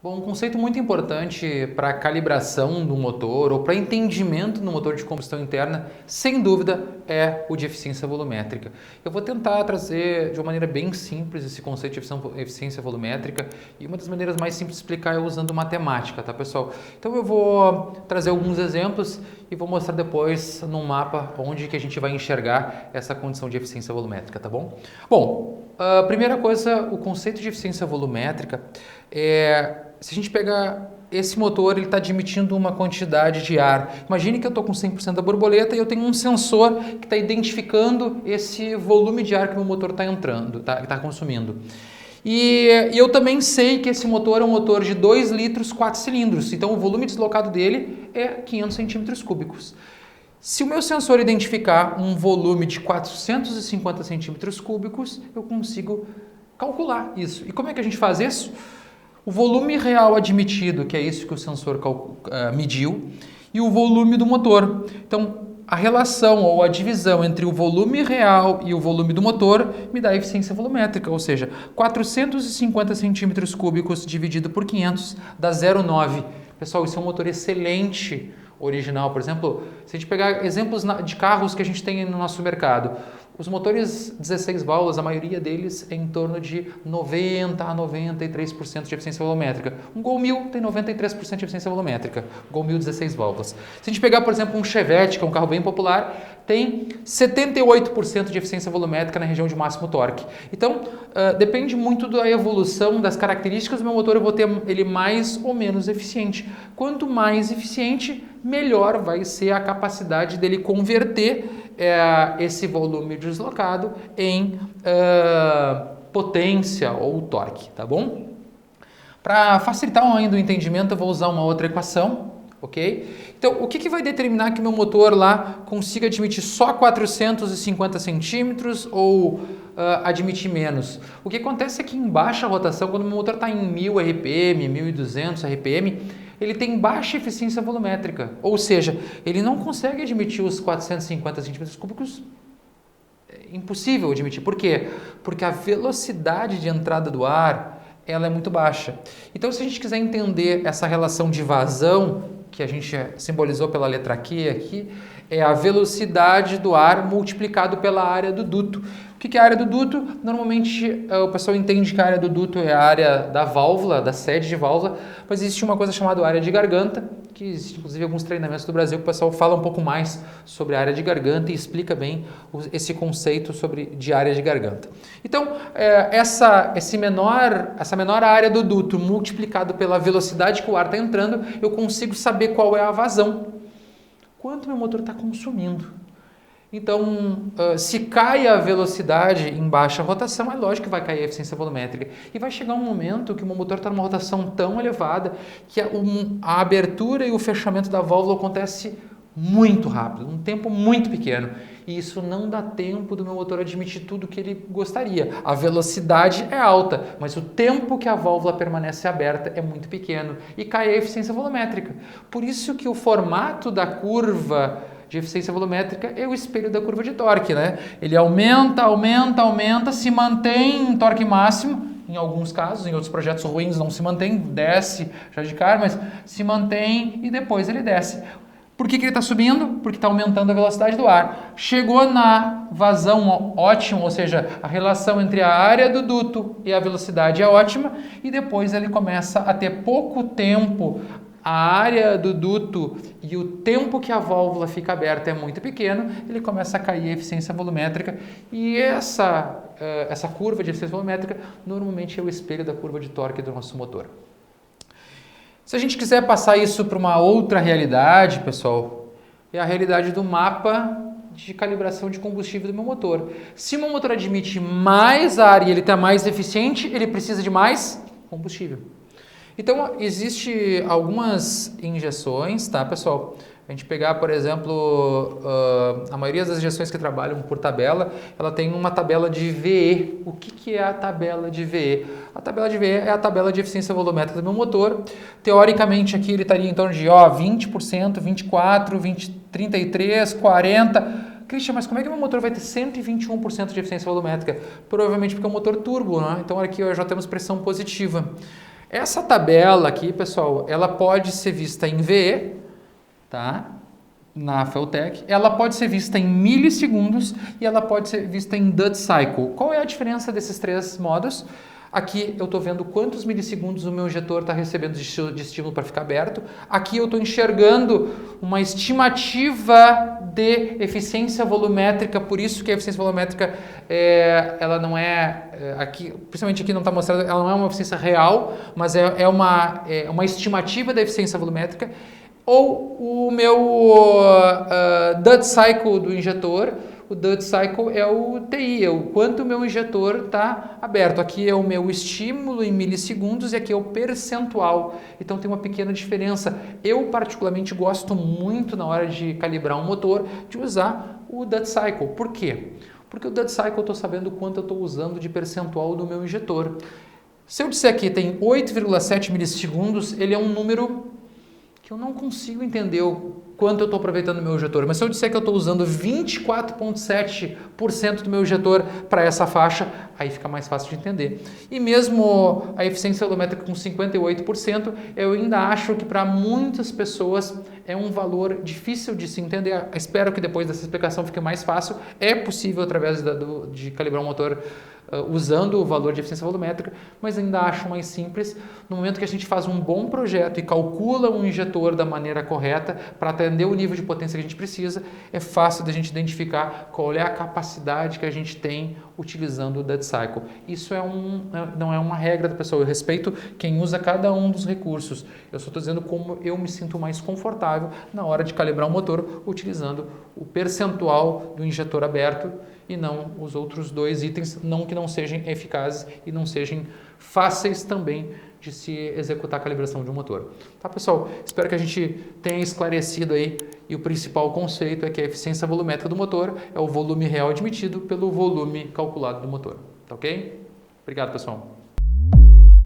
Bom, um conceito muito importante para calibração do motor ou para entendimento do motor de combustão interna, sem dúvida, é o de eficiência volumétrica. Eu vou tentar trazer de uma maneira bem simples esse conceito de eficiência volumétrica e uma das maneiras mais simples de explicar é usando matemática, tá, pessoal? Então eu vou trazer alguns exemplos e vou mostrar depois num mapa onde que a gente vai enxergar essa condição de eficiência volumétrica, tá bom? Bom, a primeira coisa, o conceito de eficiência volumétrica se a gente pegar esse motor, ele está admitindo uma quantidade de ar. Imagine que eu estou com 100% da borboleta e eu tenho um sensor que está identificando esse volume de ar que o meu motor está entrando, está consumindo. E eu também sei que esse motor é um motor de 2 litros, 4 cilindros. Então, o volume deslocado dele é 500 centímetros cúbicos. Se o meu sensor identificar um volume de 450 centímetros cúbicos, eu consigo calcular isso. E como é que a gente faz isso? O volume real admitido, que é isso que o sensor mediu, e o volume do motor. Então, a relação ou a divisão entre o volume real e o volume do motor me dá a eficiência volumétrica, ou seja, 450 centímetros cúbicos dividido por 500 dá 0,9. Pessoal, isso é um motor excelente original. Por exemplo, se a gente pegar exemplos de carros que a gente tem no nosso mercado, os motores 16 válvulas, a maioria deles é em torno de 90 a 93% de eficiência volumétrica. Um Gol 1000 tem 93% de eficiência volumétrica, Gol 1000 16 válvulas. Se a gente pegar, por exemplo, um Chevette, que é um carro bem popular, tem 78% de eficiência volumétrica na região de máximo torque. Então, depende muito da evolução das características do meu motor, eu vou ter ele mais ou menos eficiente. Quanto mais eficiente, melhor vai ser a capacidade dele converter esse volume deslocado em potência ou torque, tá bom? Para facilitar ainda o entendimento, eu vou usar uma outra equação, ok? Então, o que vai determinar que meu motor lá consiga admitir só 450 centímetros ou admitir menos? O que acontece é que em baixa rotação, quando o meu motor está em 1000 RPM, 1200 RPM, ele tem baixa eficiência volumétrica, ou seja, ele não consegue admitir os 450 centímetros cúbicos. É impossível admitir. Por quê? Porque a velocidade de entrada do ar ela é muito baixa. Então, se a gente quiser entender essa relação de vazão, que a gente simbolizou pela letra Q aqui, é a velocidade do ar multiplicado pela área do duto. O que é a área do duto? Normalmente o pessoal entende que a área do duto é a área da válvula, da sede de válvula, mas existe uma coisa chamada área de garganta, que existe inclusive alguns treinamentos do Brasil que o pessoal fala um pouco mais sobre a área de garganta e explica bem esse conceito de área de garganta. Então, essa menor área do duto multiplicado pela velocidade que o ar está entrando, eu consigo saber qual é a vazão, quanto meu motor está consumindo. Então, se cai a velocidade em baixa rotação, é lógico que vai cair a eficiência volumétrica. E vai chegar um momento que o meu motor está numa rotação tão elevada que a abertura e o fechamento da válvula acontece muito rápido, num tempo muito pequeno. E isso não dá tempo do meu motor admitir tudo que ele gostaria. A velocidade é alta, mas o tempo que a válvula permanece aberta é muito pequeno e cai a eficiência volumétrica. Por isso que o formato da curva de eficiência volumétrica é o espelho da curva de torque, né? Ele aumenta, se mantém em torque máximo, em alguns casos, em outros projetos ruins não se mantém, desce já de cara, mas se mantém e depois ele desce. Por que ele está subindo? Porque está aumentando a velocidade do ar. Chegou na vazão ótima, ou seja, a relação entre a área do duto e a velocidade é ótima, e depois ele começa a ter pouco tempo. A área do duto e o tempo que a válvula fica aberta é muito pequeno, ele começa a cair a eficiência volumétrica e essa curva de eficiência volumétrica normalmente é o espelho da curva de torque do nosso motor. Se a gente quiser passar isso para uma outra realidade, pessoal, é a realidade do mapa de calibração de combustível do meu motor. Se o meu motor admite mais ar e ele está mais eficiente, ele precisa de mais combustível. Então, existe algumas injeções, tá, pessoal? A gente pegar, por exemplo, a maioria das injeções que trabalham por tabela, ela tem uma tabela de VE. O que é a tabela de VE? A tabela de VE é a tabela de eficiência volumétrica do meu motor. Teoricamente, aqui ele estaria em torno de 20%, 24%, 33%, 40%. Christian, mas como é que o meu motor vai ter 121% de eficiência volumétrica? Provavelmente porque é um motor turbo, né? Então aqui já temos pressão positiva. Essa tabela aqui, pessoal, ela pode ser vista em VE, tá? Na Feltec, ela pode ser vista em milissegundos e ela pode ser vista em Dutt Cycle. Qual é a diferença desses três modos? Aqui eu estou vendo quantos milissegundos o meu injetor está recebendo de estímulo para ficar aberto. Aqui eu estou enxergando uma estimativa de eficiência volumétrica, por isso que a eficiência volumétrica ela não aqui, principalmente aqui não está mostrando, ela não é uma eficiência real, mas é uma estimativa da eficiência volumétrica. Ou o meu Dutt Cycle do injetor. O Dutt Cycle é o TI, é o quanto o meu injetor está aberto. Aqui é o meu estímulo em milissegundos e aqui é o percentual. Então tem uma pequena diferença. Eu particularmente gosto muito na hora de calibrar um motor de usar o Dutt Cycle. Por quê? Porque o Dutt Cycle eu estou sabendo quanto eu estou usando de percentual do meu injetor. Se eu disser que tem 8,7 milissegundos, ele é um número que eu não consigo entender o quanto eu estou aproveitando o meu injetor. Mas se eu disser que eu estou usando 24,7% do meu injetor para essa faixa, aí fica mais fácil de entender. E mesmo a eficiência volumétrica com 58%, eu ainda acho que para muitas pessoas é um valor difícil de se entender. Espero que depois dessa explicação fique mais fácil. É possível, através de calibrar um motor usando o valor de eficiência volumétrica, mas ainda acho mais simples no momento que a gente faz um bom projeto e calcula um injetor da maneira correta para atender o nível de potência que a gente precisa, é fácil da gente identificar qual é a capacidade que a gente tem utilizando o Dutt Cycle. Isso não é uma regra do pessoal, eu respeito quem usa cada um dos recursos, eu só estou dizendo como eu me sinto mais confortável na hora de calibrar um motor utilizando o percentual do injetor aberto e não os outros dois itens, não que não sejam eficazes e não sejam fáceis também de se executar a calibração de um motor. Tá, pessoal? Espero que a gente tenha esclarecido aí, e o principal conceito é que a eficiência volumétrica do motor é o volume real admitido pelo volume calculado do motor. Tá ok? Obrigado, pessoal.